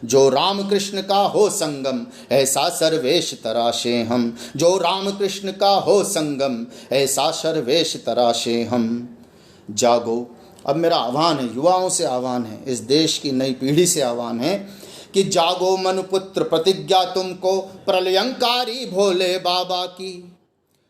जो राम कृष्ण का हो संगम ऐसा सर्वेश तराशे हम, जो राम कृष्ण का हो संगम ऐसा सर्वेश तराशे हम। जागो। अब मेरा आह्वान है, युवाओं से आह्वान है, इस देश की नई पीढ़ी से आह्वान है कि जागो मनुपुत्र प्रतिज्ञा तुमको प्रलयंकारी भोले बाबा की,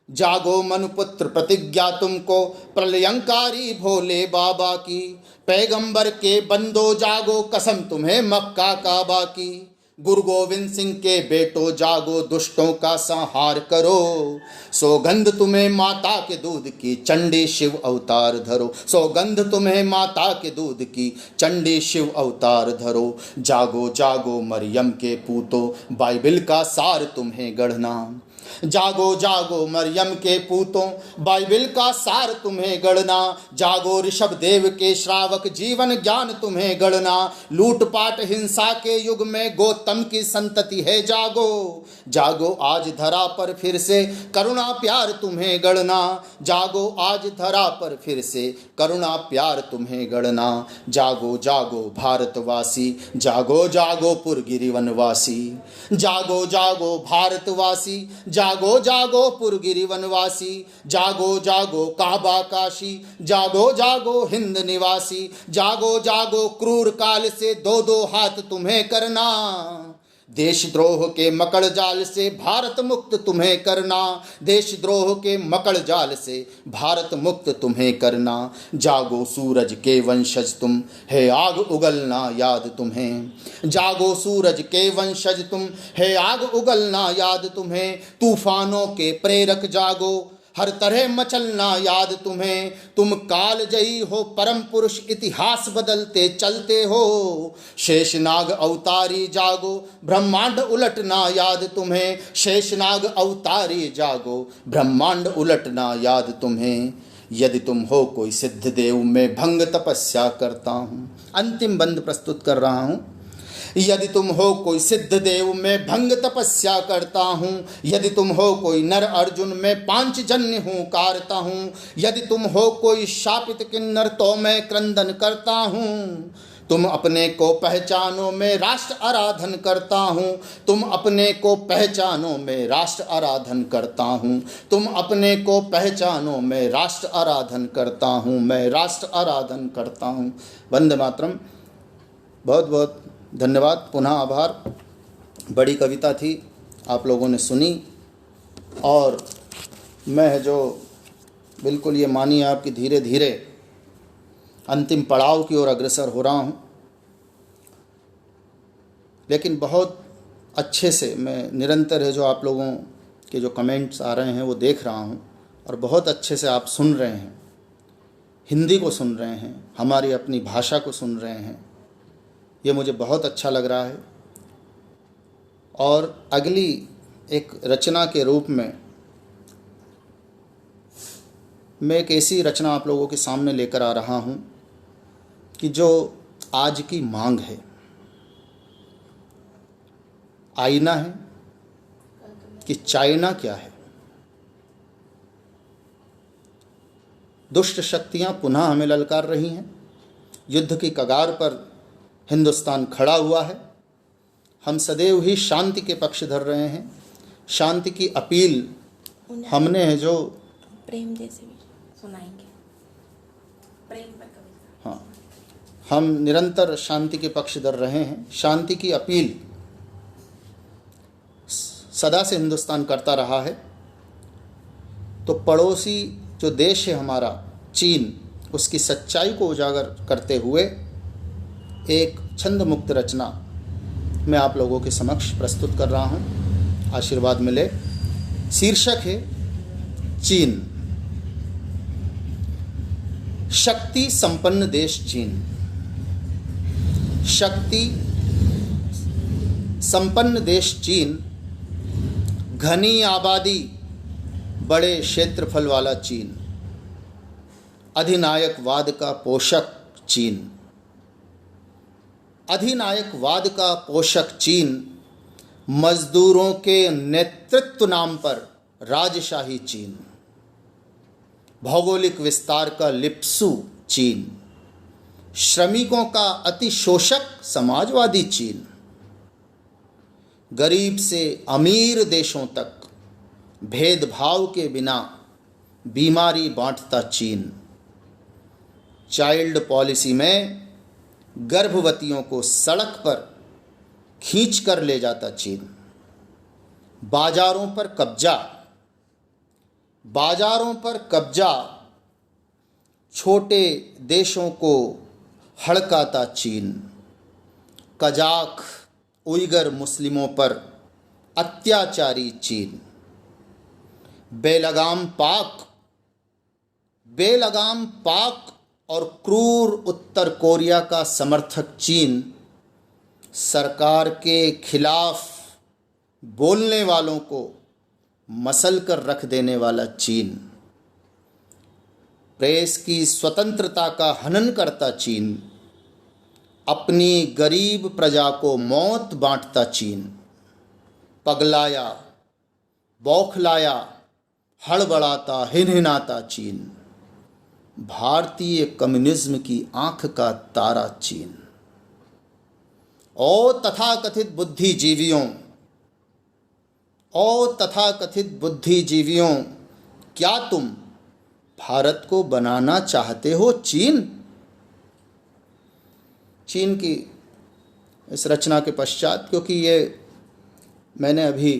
जागो मनुपुत्र प्रतिज्ञा तुमको प्रलयंकारी भोले बाबा की, पैगंबर के बंदो जागो कसम तुम्हें मक्का काबा की, गुरु गोविंद सिंह के बेटो जागो दुष्टों का संहार करो, सौगंध तुम्हें माता के दूध की चंडी शिव अवतार धरो, सौगंध तुम्हें माता के दूध की चंडी शिव अवतार धरो, जागो जागो मरियम के पूतो बाइबिल का सार तुम्हें गढ़ना, जागो जागो मरियम के पूतों, बाइबिल का सार तुम्हें गढ़ना। जागो ऋषभ देव के श्रावक, जीवन ज्ञान तुम्हें गढ़ना। लूटपाट हिंसा के युग में गौतम की संतति है जागो। जागो आज धरा पर फिर से करुणा प्यार तुम्हें गढ़ना। जागो आज धरा पर फिर से करुणा प्यार तुम्हें गढ़ना। जागो जागो भारतवासी, जागो जागो पुरगिरि वनवासी। जागो जागो भारतवासी, जागो जागो पुरगिरि वनवासी। जागो जागो काबा काशी, जागो जागो हिंद निवासी। जागो जागो क्रूर काल से दो दो हाथ तुम्हें करना। देशद्रोह के मकड़ जाल से भारत मुक्त तुम्हें करना। देशद्रोह के मकड़ जाल से भारत मुक्त तुम्हें करना। जागो सूरज के वंशज तुम, है आग उगलना याद तुम्हें। जागो सूरज के वंशज तुम, है आग उगलना याद तुम्हें। तूफानों के प्रेरक जागो, हर तरह मचलना याद तुम्हें। तुम काल जयी हो परम पुरुष, इतिहास बदलते चलते हो। शेषनाग अवतारी जागो, ब्रह्मांड उलटना याद तुम्हें। शेषनाग अवतारी जागो, ब्रह्मांड उलटना याद तुम्हें। यदि तुम हो कोई सिद्ध देव, मैं भंग तपस्या करता हूँ। अंतिम बंद प्रस्तुत कर रहा हूँ। यदि तुम हो कोई सिद्ध देव, मैं भंग तपस्या करता हूँ। यदि तुम हो कोई नर अर्जुन, मैं पांचजन्य हूँ कारता हूँ। यदि तुम हो कोई शापित किन्नर, तो मैं क्रंदन करता हूँ। तुम अपने को पहचानो, मैं राष्ट्र आराधन करता हूँ। तुम अपने को पहचानो, मैं राष्ट्र आराधन करता हूँ। तुम अपने को पहचानो, मैं राष्ट्र आराधन करता हूँ। मैं राष्ट्र आराधन करता हूँ। वंदे मातरम। बहुत बहुत धन्यवाद, पुनः आभार। बड़ी कविता थी, आप लोगों ने सुनी, और मैं जो बिल्कुल ये मानिए आपकी धीरे धीरे अंतिम पड़ाव की ओर अग्रसर हो रहा हूँ। लेकिन बहुत अच्छे से मैं निरंतर है जो आप लोगों के जो कमेंट्स आ रहे हैं वो देख रहा हूँ, और बहुत अच्छे से आप सुन रहे हैं, हिंदी को सुन रहे हैं, हमारी अपनी भाषा को सुन रहे हैं। ये मुझे बहुत अच्छा लग रहा है। और अगली एक रचना के रूप में मैं एक ऐसी रचना आप लोगों के सामने लेकर आ रहा हूँ कि जो आज की मांग है, आईना है कि चाइना क्या है। दुष्ट शक्तियाँ पुनः हमें ललकार रही हैं। युद्ध की कगार पर हिंदुस्तान खड़ा हुआ है। हम सदैव ही शांति के पक्ष धर रहे हैं। शांति की अपील हमने है जो प्रेम जैसे भी सुनाएंगे, प्रेम पर कविता। हाँ, हम निरंतर शांति के पक्ष धर रहे हैं। शांति की अपील सदा से हिंदुस्तान करता रहा है। तो पड़ोसी जो देश है हमारा चीन, उसकी सच्चाई को उजागर करते हुए एक छंद मुक्त रचना मैं आप लोगों के समक्ष प्रस्तुत कर रहा हूँ। आशीर्वाद मिले। शीर्षक है चीन। शक्ति संपन्न देश चीन। शक्ति संपन्न देश चीन, घनी आबादी, बड़े क्षेत्रफल वाला चीन, अधिनायकवाद का पोषक चीन। अधिनायकवाद का पोषक चीन, मजदूरों के नेतृत्व नाम पर राजशाही चीन, भौगोलिक विस्तार का लिप्सू चीन, श्रमिकों का अतिशोषक समाजवादी चीन, गरीब से अमीर देशों तक भेदभाव के बिना बीमारी बांटता चीन, चाइल्ड पॉलिसी में गर्भवतियों को सड़क पर खींच कर ले जाता चीन, बाजारों पर कब्जा, बाजारों पर कब्जा, छोटे देशों को हड़काता चीन, कजाक उइगर मुस्लिमों पर अत्याचारी चीन, बेलगाम पाक और क्रूर उत्तर कोरिया का समर्थक चीन, सरकार के खिलाफ बोलने वालों को मसल कर रख देने वाला चीन, प्रेस की स्वतंत्रता का हनन करता चीन, अपनी गरीब प्रजा को मौत बांटता चीन, पगलाया, बौखलाया, हड़बड़ाता, हिनहिनाता चीन, भारतीय कम्युनिज्म की आंख का तारा चीन। ओ तथाकथित बुद्धिजीवियों, क्या तुम भारत को बनाना चाहते हो चीन? चीन की इस रचना के पश्चात, क्योंकि ये मैंने अभी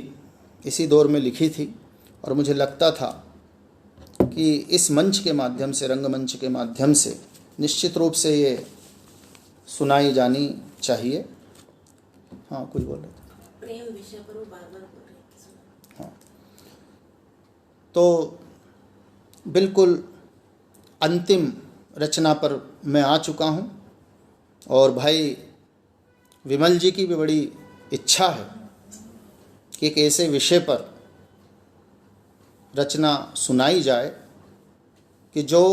इसी दौर में लिखी थी और मुझे लगता था कि इस मंच के माध्यम से, रंगमंच के माध्यम से निश्चित रूप से ये सुनाई जानी चाहिए। हाँ, कुछ बोल रहे थे। प्रेम विषय पर वो बार-बार बोल रहे हैं। हाँ, तो बिल्कुल अंतिम रचना पर मैं आ चुका हूँ और भाई विमल जी की भी बड़ी इच्छा है कि एक ऐसे विषय पर रचना सुनाई जाए कि जो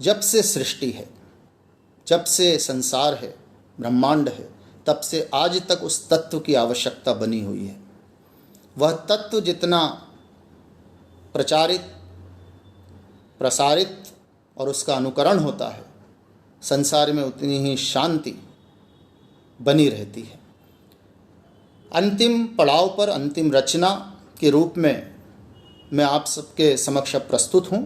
जब से सृष्टि है, जब से संसार है, ब्रह्मांड है, तब से आज तक उस तत्व की आवश्यकता बनी हुई है। वह तत्व जितना प्रचारित, प्रसारित और उसका अनुकरण होता है, संसार में उतनी ही शांति बनी रहती है। अंतिम पड़ाव पर अंतिम रचना के रूप में मैं आप सबके समक्ष प्रस्तुत हूँ।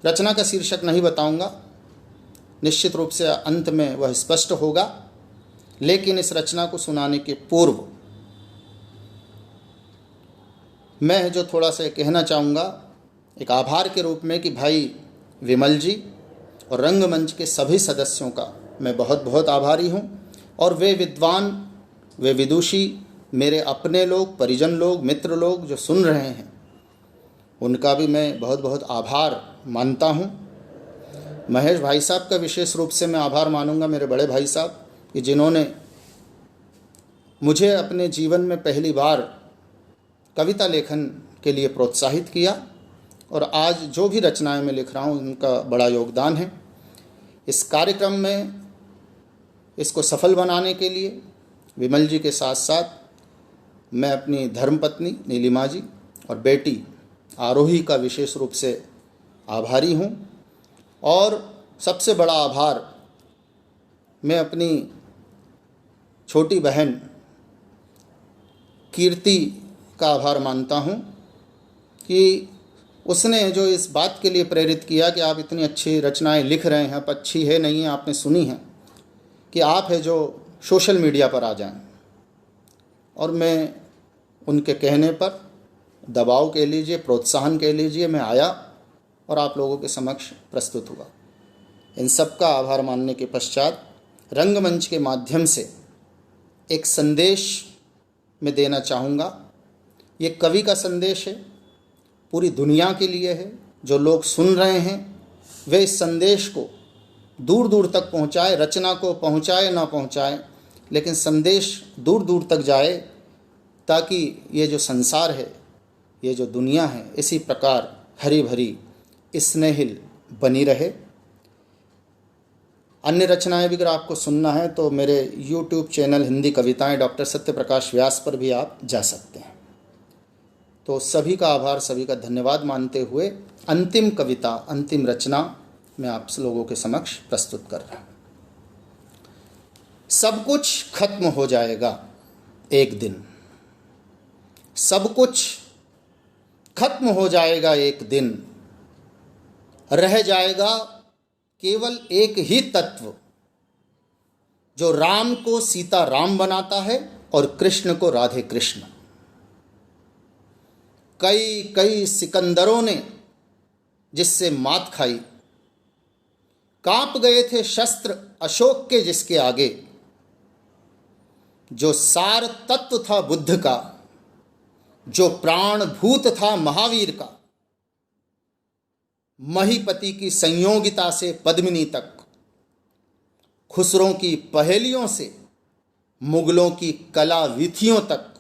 रचना का शीर्षक नहीं बताऊंगा, निश्चित रूप से अंत में वह स्पष्ट होगा, लेकिन इस रचना को सुनाने के पूर्व मैं जो थोड़ा सा कहना चाहूँगा एक आभार के रूप में कि भाई विमल जी और रंगमंच के सभी सदस्यों का मैं बहुत बहुत आभारी हूँ। और वे विद्वान, वे विदुषी, मेरे अपने लोग, परिजन लोग, मित्र लोग जो सुन रहे हैं, उनका भी मैं बहुत बहुत आभार मानता हूँ। महेश भाई साहब का विशेष रूप से मैं आभार मानूंगा, मेरे बड़े भाई साहब, कि जिन्होंने मुझे अपने जीवन में पहली बार कविता लेखन के लिए प्रोत्साहित किया और आज जो भी रचनाएं मैं लिख रहा हूँ उनका बड़ा योगदान है। इस कार्यक्रम में इसको सफल बनाने के लिए विमल जी के साथ साथ मैं अपनी धर्मपत्नी नीलिमा जी और बेटी आरोही का विशेष रूप से आभारी हूँ। और सबसे बड़ा आभार मैं अपनी छोटी बहन कीर्ति का आभार मानता हूँ कि उसने जो इस बात के लिए प्रेरित किया कि आप इतनी अच्छी रचनाएं लिख रहे हैं, अब अच्छी है नहीं है आपने सुनी है, कि आप है जो सोशल मीडिया पर आ जाएं। और मैं उनके कहने पर, दबाव कह लीजिए, प्रोत्साहन कह लीजिए, मैं आया और आप लोगों के समक्ष प्रस्तुत हुआ। इन सब का आभार मानने के पश्चात रंगमंच के माध्यम से एक संदेश मैं देना चाहूँगा। ये कवि का संदेश है, पूरी दुनिया के लिए है। जो लोग सुन रहे हैं वे इस संदेश को दूर दूर तक पहुँचाए, रचना को पहुँचाए ना पहुँचाए, लेकिन संदेश दूर दूर तक जाए, ताकि ये जो संसार है, ये जो दुनिया है, इसी प्रकार हरी भरी स्नेहिल बनी रहे। अन्य रचनाएं भी अगर आपको सुनना है तो मेरे YouTube चैनल हिंदी कविताएं डॉक्टर सत्यप्रकाश व्यास पर भी आप जा सकते हैं। तो सभी का आभार, सभी का धन्यवाद मानते हुए अंतिम कविता, अंतिम रचना मैं आप लोगों के समक्ष प्रस्तुत कर रहा हूँ। सब कुछ खत्म हो जाएगा एक दिन, सब कुछ खत्म हो जाएगा एक दिन, रह जाएगा केवल एक ही तत्व जो राम को सीता राम बनाता है और कृष्ण को राधे कृष्ण। कई कई सिकंदरों ने जिससे मात खाई, कांप गए थे शस्त्र अशोक के जिसके आगे, जो सार तत्व था बुद्ध का, जो प्राण भूत था महावीर का, महीपति की संयोगिता से पद्मिनी तक, खुसरों की पहेलियों से मुगलों की कला विधियों तक,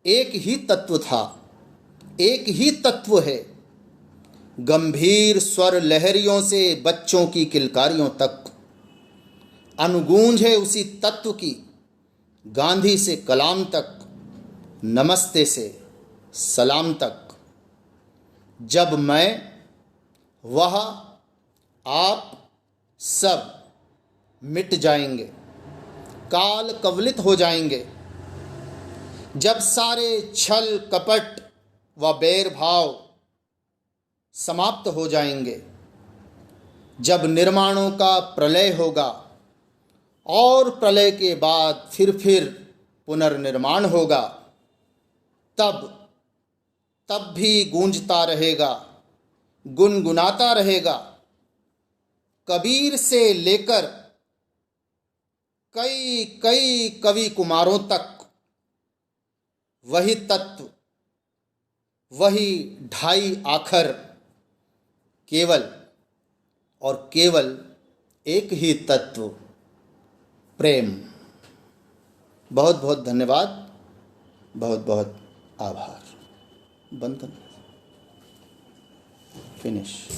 एक ही तत्व था एक ही तत्व है। गंभीर स्वर लहरियों से बच्चों की किलकारियों तक अनुगूंज है उसी तत्व की। गांधी से कलाम तक, नमस्ते से सलाम तक। जब मैं, वह, आप सब मिट जाएंगे, काल कवलित हो जाएंगे। जब सारे छल कपट व बैर भाव समाप्त हो जाएंगे, जब निर्माणों का प्रलय होगा और प्रलय के बाद फिर पुनर्निर्माण होगा, तब भी गूंजता रहेगा, गुनगुनाता रहेगा। कबीर से लेकर कई कई कवि कुमारों तक वही तत्व, वही ढाई आखर, केवल और केवल एक ही तत्व, प्रेम। बहुत बहुत धन्यवाद, बहुत बहुत आभार। बंधन फिनिश।